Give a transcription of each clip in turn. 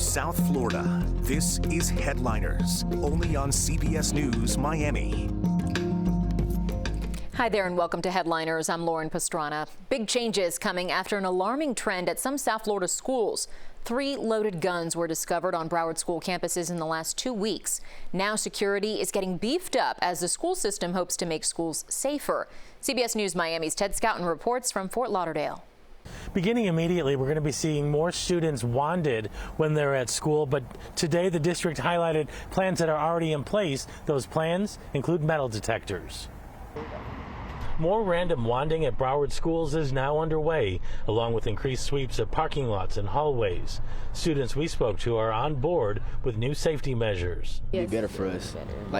South Florida, this is Headliners, only on CBS News Miami. Hi there and welcome to Headliners. I'm Lauren Pastrana. Big changes coming after an alarming trend at some South Florida schools. 3 loaded guns were discovered on Broward school campuses in the last 2 weeks. Now security is getting beefed up as the school system hopes to make schools safer. CBS News Miami's Ted Scouten reports from Fort Lauderdale. Beginning immediately, we're going to be seeing more students wanded when they're at school, but today the district highlighted plans that are already in place. Those plans include metal detectors. More random wanding at Broward schools is now underway, along with increased sweeps of parking lots and hallways. Students we spoke to are on board with new safety measures. It'd be better for us,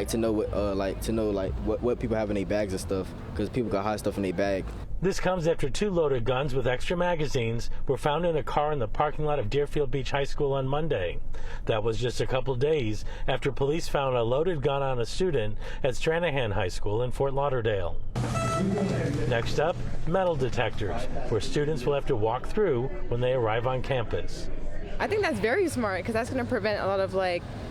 to know what people have in their bags and stuff, because people got hot stuff in their bag. This comes after 2 loaded guns with extra magazines were found in a car in the parking lot of Deerfield Beach High School on Monday. That was just a couple days after police found a loaded gun on a student at Stranahan High School in Fort Lauderdale. Next up, metal detectors, where students will have to walk through when they arrive on campus. I think that's very smart because that's going to prevent a lot of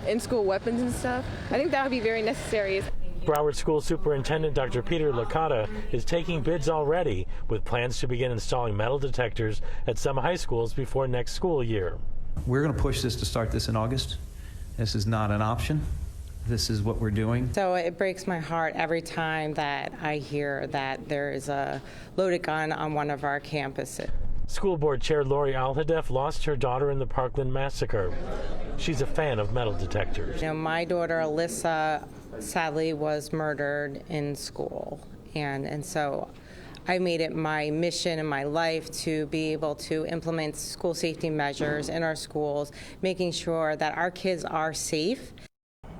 in-school weapons and stuff. I think that would be very necessary. Broward School Superintendent Dr. Peter Licata is taking bids already, with plans to begin installing metal detectors at some high schools before next school year. We're going to push this to start this in August. This is not an option. This is what we're doing. So it breaks my heart every time that I hear that there is a loaded gun on one of our campuses. School Board Chair Lori Alhadeff lost her daughter in the Parkland massacre. She's a fan of metal detectors. My daughter Alyssa sadly was murdered in school, and so I made it my mission in my life to be able to implement school safety measures in our schools, making sure that our kids are safe.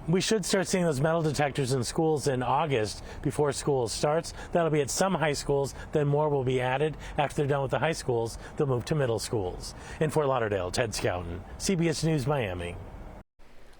We should start seeing those metal detectors in schools in August before school starts. That'll be at some high schools, then more will be added. After they're done with the high schools, they'll move to middle schools. In Fort Lauderdale, Ted Scouten, CBS News Miami.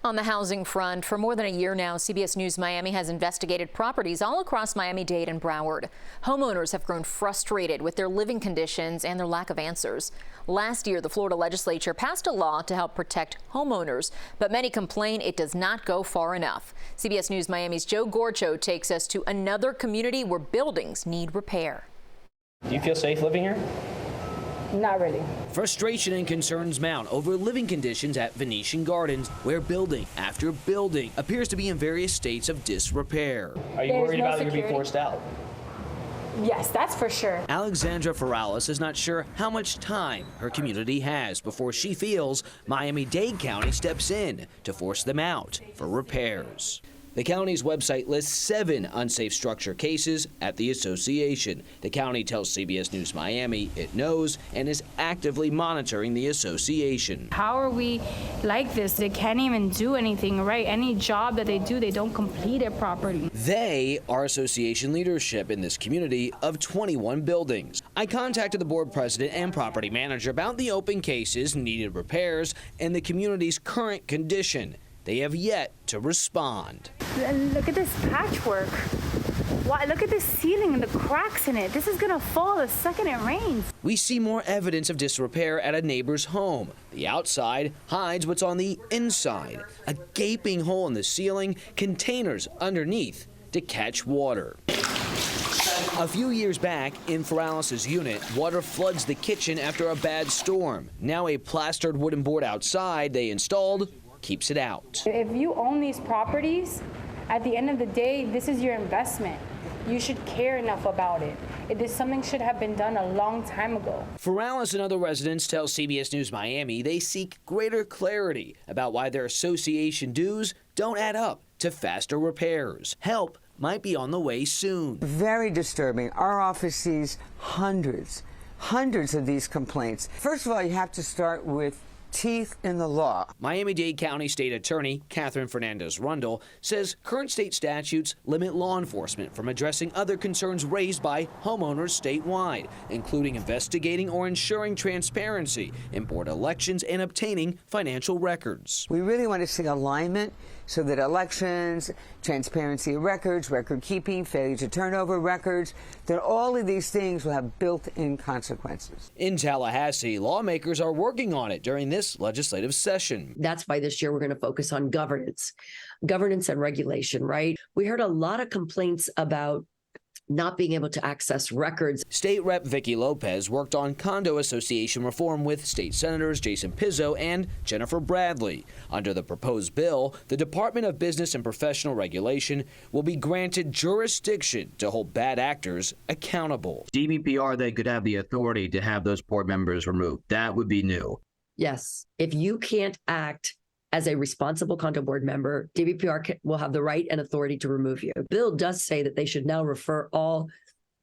On the housing front, for more than a year now, CBS News Miami has investigated properties all across Miami-Dade and Broward. Homeowners have grown frustrated with their living conditions and their lack of answers. Last year, the Florida legislature passed a law to help protect homeowners, but many complain it does not go far enough. CBS News Miami's Joe Gorcho takes us to another community where buildings need repair. Do you feel safe living here? Not really. Frustration and concerns mount over living conditions at Venetian Gardens, where building after building appears to be in various states of disrepair. Are you worried about you're being forced out? Yes, that's for sure. Alexandra Ferralis is not sure how much time her community has before she feels Miami-Dade County steps in to force them out for repairs. The county's website lists 7 unsafe structure cases at the association. The county tells CBS News Miami it knows and is actively monitoring the association. How are we like this? They can't even do anything right. Any job that they do, they don't complete it properly. They are association leadership in this community of 21 buildings. I contacted the board president and property manager about the open cases, needed repairs, and the community's current condition. They have yet to respond. Look at this patchwork. Why? Look at this ceiling and the cracks in it. This is gonna fall the second it rains. We see more evidence of disrepair at a neighbor's home. The outside hides what's on the inside. A gaping hole in the ceiling, containers underneath to catch water. A few years back, in Ferralis' unit, water floods the kitchen after a bad storm. Now a plastered wooden board outside they installed keeps it out. If you own these properties, at the end of the day, this is your investment. You should care enough about it. Something should have been done a long time ago. Ferralis and other residents tell CBS News Miami they seek greater clarity about why their association dues don't add up to faster repairs. Help might be on the way soon. Very disturbing. Our office sees hundreds of these complaints. First of all, you have to start with teeth in the law. Miami-Dade County State Attorney Catherine Fernandez-Rundle says current state statutes limit law enforcement from addressing other concerns raised by homeowners statewide, including investigating or ensuring transparency in board elections and obtaining financial records. We really want to see alignment so that elections, transparency of records, record keeping, failure to turn over records, that all of these things will have built-in consequences. In Tallahassee, lawmakers are working on it during this this legislative session. That's why this year we're going to focus on governance and regulation, right? We heard a lot of complaints about not being able to access records. State Rep Vicky Lopez worked on condo association reform with state senators Jason Pizzo and Jennifer Bradley. Under the proposed bill, the Department of Business and Professional Regulation will be granted jurisdiction to hold bad actors accountable. DBPR, they could have the authority to have those board members removed. That would be new. Yes. If you can't act as a responsible condo board member, DBPR will have the right and authority to remove you. The bill does say that they should now refer all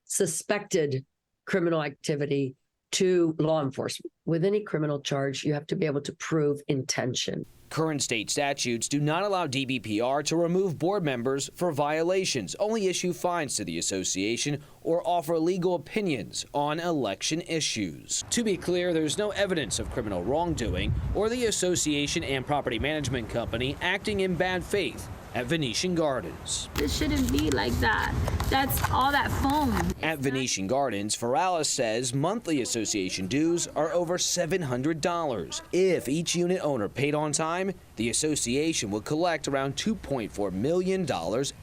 suspected criminal activity to law enforcement. With any criminal charge, you have to be able to prove intention. Current state statutes do not allow DBPR to remove board members for violations, only issue fines to the association or offer legal opinions on election issues. To be clear, there's no evidence of criminal wrongdoing or the association and property management company acting in bad faith at Venetian Gardens. This shouldn't be like that. That's all that foam. At Venetian Gardens, Ferralis says monthly association dues are over $700. If each unit owner paid on time, the association would collect around $2.4 million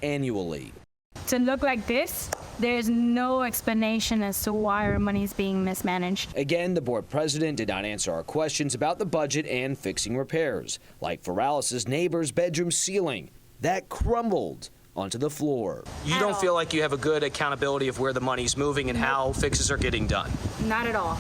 annually. To look like this, there's no explanation as to why our money is being mismanaged. Again, the board president did not answer our questions about the budget and fixing repairs, like Ferralis' neighbor's bedroom ceiling that crumbled onto the floor. You don't feel like you have a good accountability of where the money's moving and how fixes are getting done? Not at all.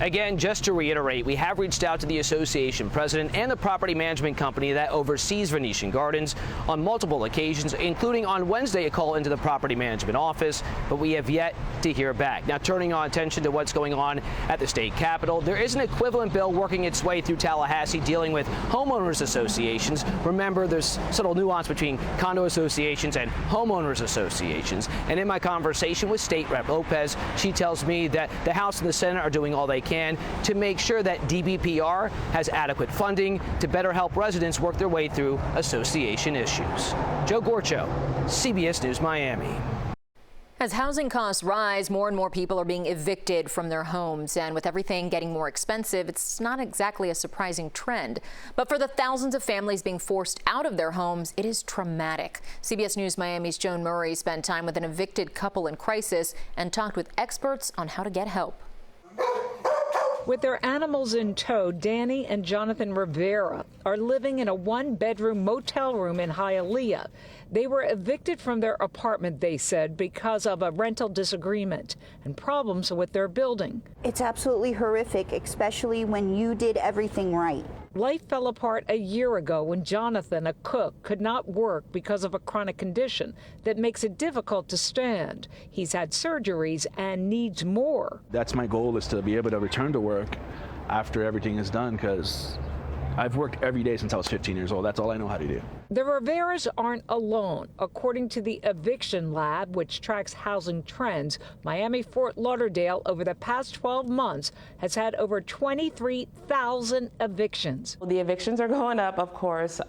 Again, just to reiterate, we have reached out to the association president and the property management company that oversees Venetian Gardens on multiple occasions, including on Wednesday a call into the property management office, but we have yet to hear back. Now, turning our attention to what's going on at the state capitol, there is an equivalent bill working its way through Tallahassee dealing with homeowners associations. Remember, there's subtle nuance between condo associations and homeowners associations. And in my conversation with State Rep Lopez, she tells me that the House and the Senate are doing all they can to make sure that DBPR has adequate funding to better help residents work their way through association issues. Joe Gorcho, CBS News Miami. As housing costs rise, more and more people are being evicted from their homes. And with everything getting more expensive, it's not exactly a surprising trend. But for the thousands of families being forced out of their homes, it is traumatic. CBS News Miami's Joan Murray spent time with an evicted couple in crisis and talked with experts on how to get help. With their animals in tow, Danny and Jonathan Rivera are living in a one-bedroom motel room in Hialeah. They were evicted from their apartment, they said, because of a rental disagreement and problems with their building. It's absolutely horrific, especially when you did everything right. Life fell apart a year ago when Jonathan, a cook, could not work because of a chronic condition that makes it difficult to stand. He's had surgeries and needs more. That's my goal, is to be able to return to work after everything is done, because I've worked every day since I was 15 years old. That's all I know how to do. The Riveras aren't alone. According to the Eviction Lab, which tracks housing trends, Miami-Fort Lauderdale over the past 12 months has had over 23,000 evictions. The evictions are going up, of course.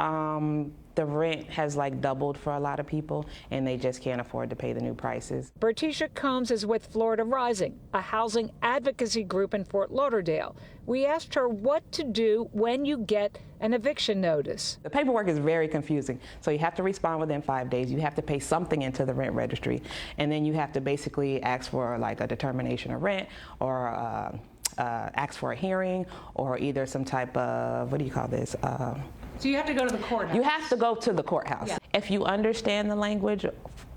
The rent has doubled for a lot of people, and they just can't afford to pay the new prices. Bertisha Combs is with Florida Rising, a housing advocacy group in Fort Lauderdale. We asked her what to do when you get an eviction notice. The paperwork is very confusing. So you have to respond within 5 days. You have to pay something into the rent registry, and then you have to basically ask for a determination of rent, or ask for a hearing, or either some type of, what do you call this? So you have to go to the courthouse? You have to go to the courthouse. Yeah. If you understand the language,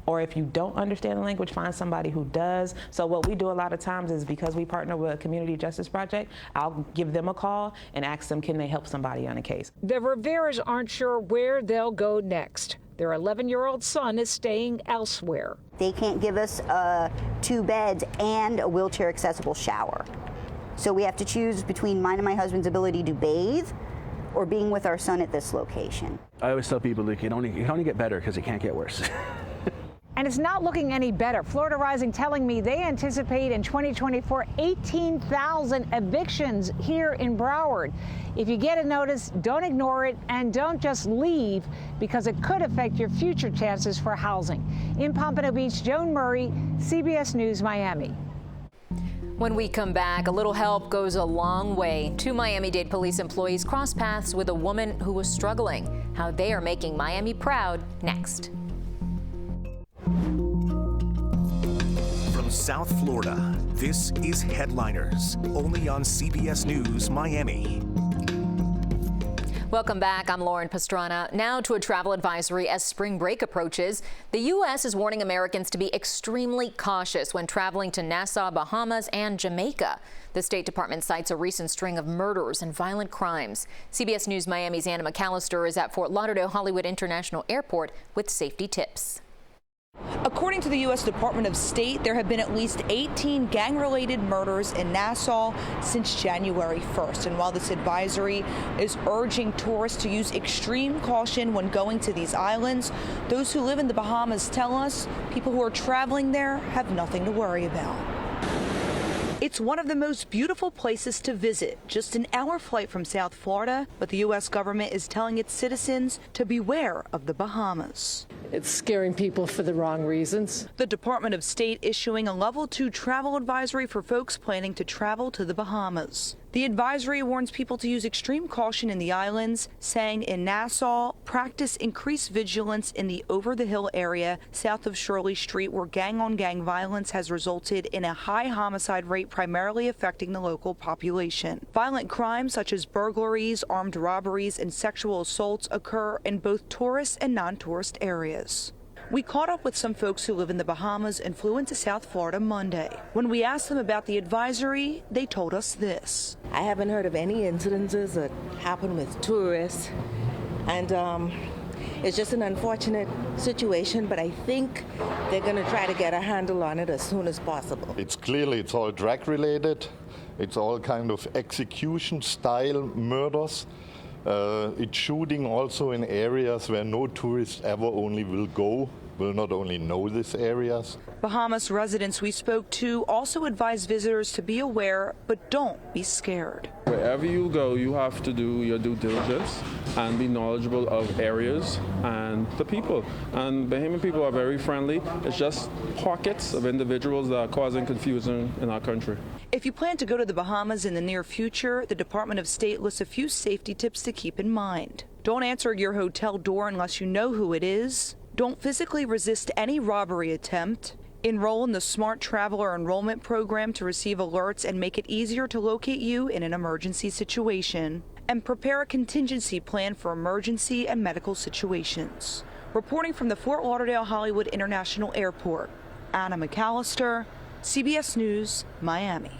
or if you don't understand the language, find somebody who does. So what we do a lot of times is, because we partner with a community justice project, I'll give them a call and ask them, can they help somebody on a case? The Riveras aren't sure where they'll go next. Their 11-year-old son is staying elsewhere. They can't give us 2 beds and a wheelchair accessible shower. So we have to choose between mine and my husband's ability to bathe or being with our son at this location. I always tell people, it can only get better, because it can't get worse. And it's not looking any better. Florida Rising telling me they anticipate in 2024 18,000 evictions here in Broward. If you get a notice, don't ignore it, and don't just leave, because it could affect your future chances for housing. In Pompano Beach, Joan Murray, CBS News Miami. When we come back, a little help goes a long way. 2 Miami-Dade police employees cross paths with a woman who was struggling. How they are making Miami proud next. From South Florida, this is Headliners, only on CBS News Miami. Welcome back. I'm Lauren Pastrana. Now to a travel advisory as spring break approaches. The U.S. is warning Americans to be extremely cautious when traveling to Nassau, Bahamas and Jamaica. The State Department cites a recent string of murders and violent crimes. CBS News Miami's Anna McAllister is at Fort Lauderdale Hollywood International Airport with safety tips. According to the U.S. Department of State, there have been at least 18 gang-related murders in Nassau since January 1st. And while this advisory is urging tourists to use extreme caution when going to these islands, those who live in the Bahamas tell us people who are traveling there have nothing to worry about. It's one of the most beautiful places to visit, just an hour flight from South Florida, but the U.S. government is telling its citizens to beware of the Bahamas. It's scaring people for the wrong reasons. The Department of State issuing a level 2 travel advisory for folks planning to travel to the Bahamas. The advisory warns people to use extreme caution in the islands, saying in Nassau, practice increased vigilance in the over-the-hill area south of Shirley Street, where gang-on-gang violence has resulted in a high homicide rate primarily affecting the local population. Violent crimes such as burglaries, armed robberies, and sexual assaults occur in both tourist and non-tourist areas. We caught up with some folks who live in the Bahamas and flew into South Florida Monday. When we asked them about the advisory, they told us this. I haven't heard of any incidences that happen with tourists, and it's just an unfortunate situation, but I think they're going to try to get a handle on it as soon as possible. It's all drug related. It's all kind of execution style murders. It's shooting also in areas where no tourist ever only will not only know these areas. Bahamas residents we spoke to also advise visitors to be aware, but don't be scared. Wherever you go, you have to do your due diligence and be knowledgeable of areas and the people. And Bahamian people are very friendly. It's just pockets of individuals that are causing confusion in our country. If you plan to go to the Bahamas in the near future, the Department of State lists a few safety tips to keep in mind. Don't answer your hotel door unless you know who it is. Don't physically resist any robbery attempt. Enroll in the Smart Traveler Enrollment Program to receive alerts and make it easier to locate you in an emergency situation. And prepare a contingency plan for emergency and medical situations. Reporting from the Fort Lauderdale Hollywood International Airport, Anna McAllister, CBS News, Miami.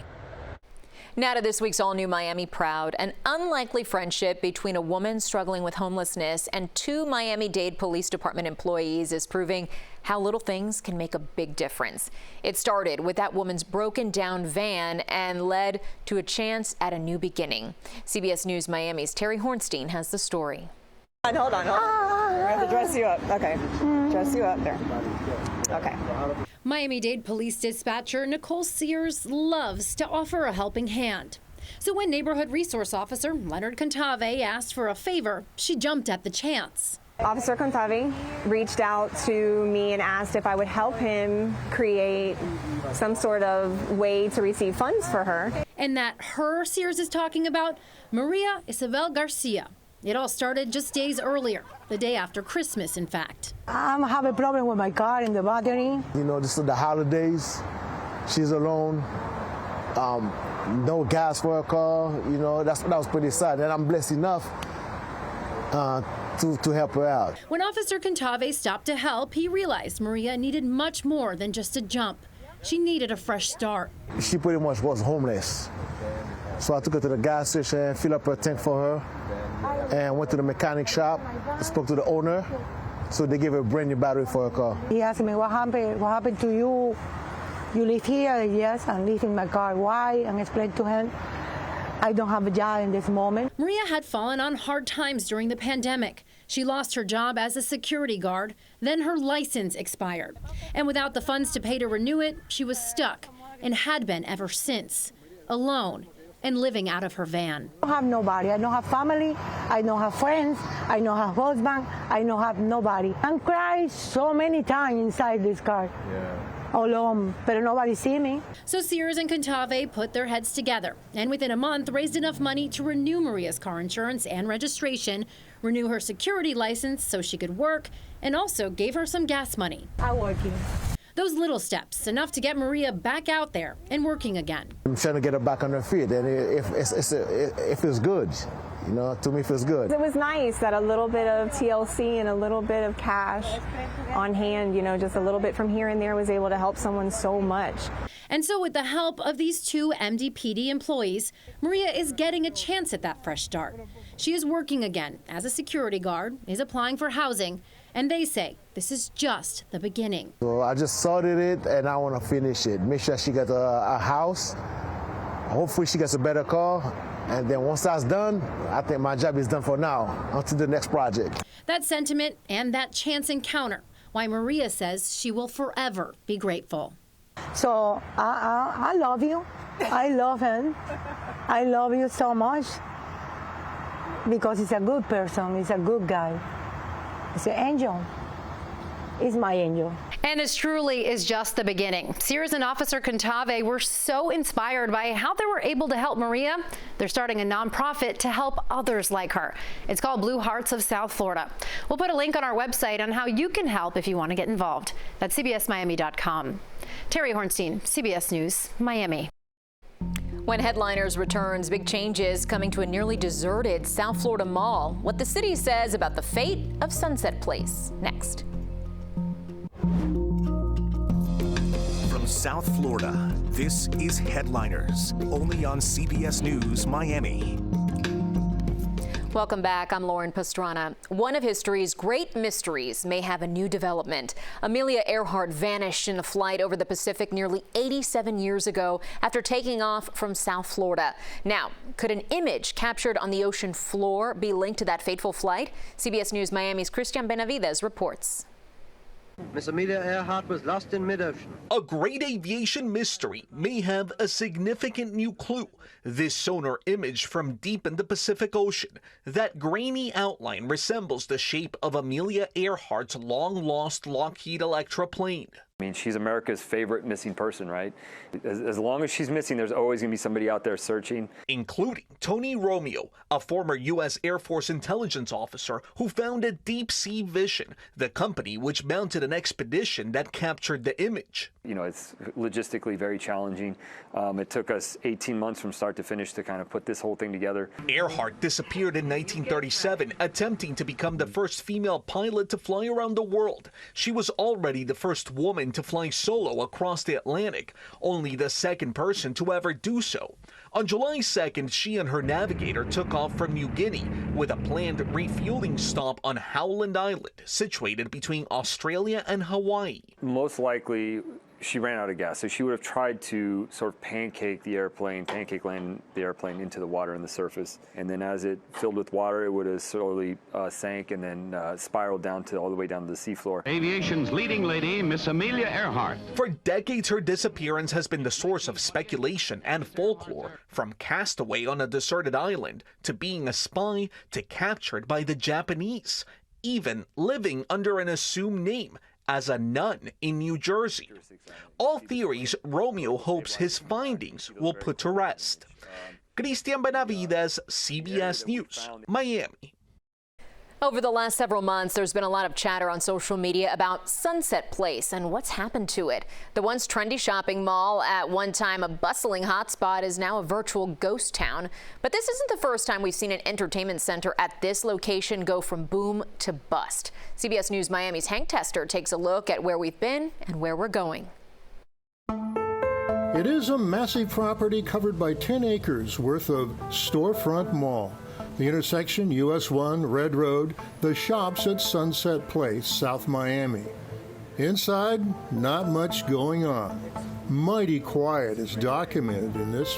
Now to this week's all-new Miami Proud. An unlikely friendship between a woman struggling with homelessness and 2 Miami-Dade Police Department employees is proving how little things can make a big difference. It started with that woman's broken-down van and led to a chance at a new beginning. CBS News Miami's Terry Hornstein has the story. Hold on. I have to dress you up. Okay. Dress you up there. Okay. Miami-Dade Police Dispatcher Nicole Sears loves to offer a helping hand. So when Neighborhood Resource Officer Leonard Contave asked for a favor, she jumped at the chance. Officer Contave reached out to me and asked if I would help him create some sort of way to receive funds for her. And that her Sears is talking about, Maria Isabel Garcia. It all started just days earlier, the day after Christmas, in fact. I'm having a problem with my car in the battery. You know, this is the holidays. She's alone. No gas for her car. You know, that was pretty sad. And I'm blessed enough to help her out. When Officer Contave stopped to help, he realized Maria needed much more than just a jump. She needed a fresh start. She pretty much was homeless. So I took her to the gas station, filled up her tank for her, and went to the mechanic shop, spoke to the owner, so they gave her a brand new battery for her car. He asked me, what happened to you? You live here? Yes, I live in my car. Why? And I explained to him, I don't have a job in this moment. Maria had fallen on hard times during the pandemic. She lost her job as a security guard, then her license expired. And without the funds to pay to renew it, she was stuck and had been ever since, alone and living out of her van. I don't have nobody. I don't have family. I don't have friends. I don't have husband. I don't have nobody. I'm crying so many times inside this car. pero nobody see me. So Sears and Contave put their heads together and within a month raised enough money to renew Maria's car insurance and registration, renew her security license so she could work, and also gave her some gas money. I'm working. Those little steps, enough to get Maria back out there and working again. I'm trying to get her back on her feet, and it feels good. You know, to me, it feels good. It was nice that a little bit of TLC and a little bit of cash on hand, you know, just a little bit from here and there was able to help someone so much. And so with the help of these two MDPD employees, Maria is getting a chance at that fresh start. She is working again as a security guard, is applying for housing, and they say this is just the beginning. So I just started it, and I want to finish it. Make sure she gets a house. Hopefully she gets a better car. And then once that's done, I think my job is done for now, until the next project. That sentiment and that chance encounter, why Maria says she will forever be grateful. So I love you. I love him. I love you so much because he's a good person. He's a good guy. He's an angel. He's my angel. And this truly is just the beginning. Sears and Officer Contave were so inspired by how they were able to help Maria. They're starting a nonprofit to help others like her. It's called Blue Hearts of South Florida. We'll put a link on our website on how you can help if you want to get involved. That's cbsmiami.com. Terry Hornstein, CBS News, Miami. When Headliners returns, big changes coming to a nearly deserted South Florida mall. What the city says about the fate of Sunset Place. Next. From South Florida, this is Headliners, only on CBS News Miami. Welcome back. I'm Lauren Pastrana. One of history's great mysteries may have a new development. Amelia Earhart vanished in a flight over the Pacific nearly 87 years ago after taking off from South Florida. Now, could an image captured on the ocean floor be linked to that fateful flight? CBS News Miami's Christian Benavides reports. Miss Amelia Earhart was lost in mid-ocean. A great aviation mystery may have a significant new clue. This sonar image from deep in the Pacific Ocean. That grainy outline resembles the shape of Amelia Earhart's long-lost Lockheed Electra plane. I mean, she's America's favorite missing person, right? As long as she's missing, there's always going to be somebody out there searching. Including Tony Romeo, a former U.S. Air Force intelligence officer who founded Deep Sea Vision, the company which mounted an expedition that captured the image. You know, it's logistically very challenging. It took us 18 months from start to finish to kind of put this whole thing together. Earhart disappeared in 1937, attempting to become the first female pilot to fly around the world. She was already the first woman to fly solo across the Atlantic, only the second person to ever do so. On July 2nd, she and her navigator took off from New Guinea with a planned refueling stop on Howland Island, situated between Australia and Hawaii. Most likely, she ran out of gas, so she would have tried to sort of pancake land the airplane into the water and the surface. And then as it filled with water, it would have slowly sank and then spiraled down to all the way down to the seafloor. Aviation's leading lady, Miss Amelia Earhart. For decades, her disappearance has been the source of speculation and folklore, from castaway on a deserted island to being a spy to captured by the Japanese, even living under an assumed name as a nun in New Jersey. All theories Romeo hopes his findings will put to rest. Christian Benavides, CBS News, Miami. Over the last several months, there's been a lot of chatter on social media about Sunset Place and what's happened to it. The once trendy shopping mall, at one time a bustling hotspot, is now a virtual ghost town. But this isn't the first time we've seen an entertainment center at this location go from boom to bust. CBS News Miami's Hank Tester takes a look at where we've been and where we're going. It is a massive property covered by 10 acres worth of storefront mall. The intersection, US 1, Red Road, the shops at Sunset Place, South Miami. Inside, not much going on. Mighty quiet is documented in this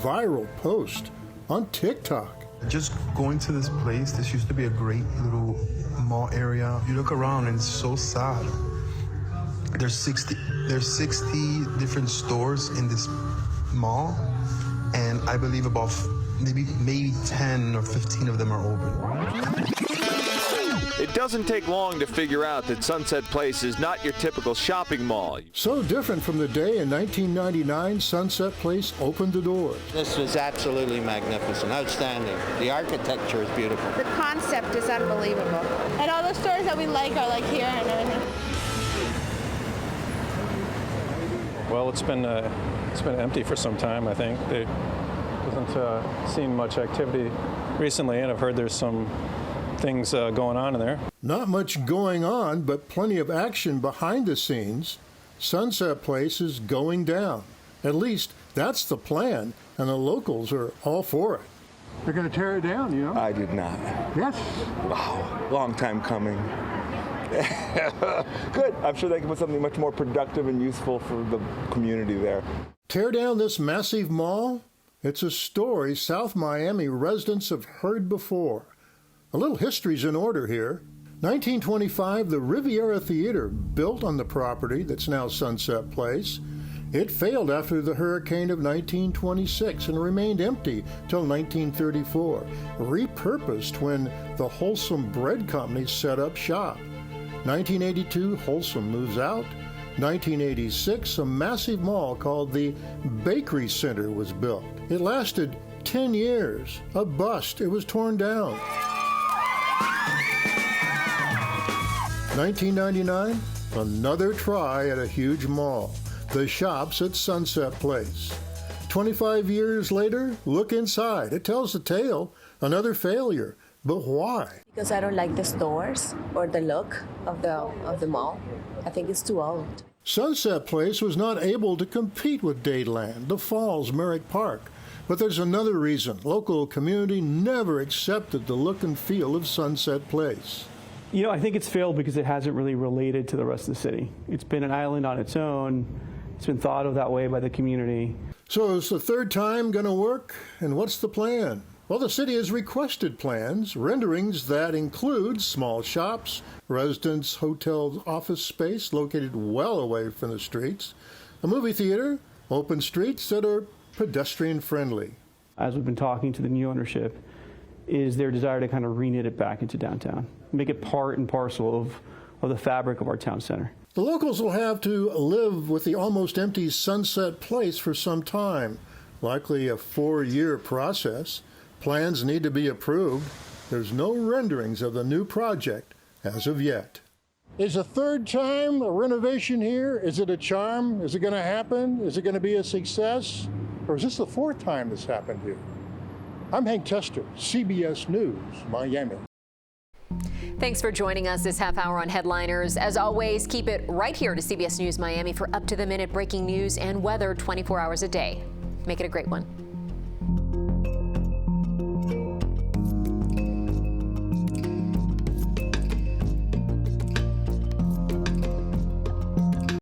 viral post on TikTok. Just going to this place, this used to be a great little mall area. You look around and it's so sad. There's 60 different stores in this mall, and I believe about maybe 10 or 15 of them are open. It doesn't take long to figure out that Sunset Place is not your typical shopping mall. So different from the day in 1999 Sunset Place opened the doors. This was absolutely magnificent, outstanding. The architecture is beautiful. The concept is unbelievable. And all the stores that we like are like here and everything. Well, it's been empty for some time, I think. There hasn't seen much activity recently, and I've heard there's some things going on in there. Not much going on, but plenty of action behind the scenes. Sunset Place is going down. At least that's the plan, and the locals are all for it. They're going to tear it down, you know? I did not. Yes. Wow, long time coming. Good. I'm sure they can put something much more productive and useful for the community there. Tear down this massive mall? It's a story South Miami residents have heard before. A little history's in order here. 1925, the Riviera Theater, built on the property that's now Sunset Place. It failed after the hurricane of 1926 and remained empty till 1934, repurposed when the Wholesome Bread Company set up shop. 1982, Wholesome moves out. 1986, a massive mall called the Bakery Center was built. It lasted 10 years. A bust. It was torn down. 1999, another try at a huge mall, the Shops at Sunset Place. 25 years later, look inside. It tells the tale. Another failure. But why? Because I don't like the stores or the look of the mall. I think it's too old. Sunset Place was not able to compete with Dadeland, the Falls, Merrick Park. But there's another reason. Local community never accepted the look and feel of Sunset Place. You know, I think it's failed because it hasn't really related to the rest of the city. It's been an island on its own. It's been thought of that way by the community. So is the third time going to work? And what's the plan? Well, the city has requested plans, renderings that include small shops, residence, hotels, office space located well away from the streets, a movie theater, open streets that are pedestrian friendly. As we've been talking to the new ownership, is their desire to kind of reknit it back into downtown, make it part and parcel of the fabric of our town center. The locals will have to live with the almost empty Sunset Place for some time, likely a 4-year process. Plans need to be approved. There's no renderings of the new project as of yet. Is a third time a renovation here? Is it a charm? Is it going to happen? Is it going to be a success? Or is this the fourth time this happened here? I'm Hank Tester, CBS News, Miami. Thanks for joining us this half hour on Headliners. As always, keep it right here to CBS News Miami for up-to-the-minute breaking news and weather 24 hours a day. Make it a great one.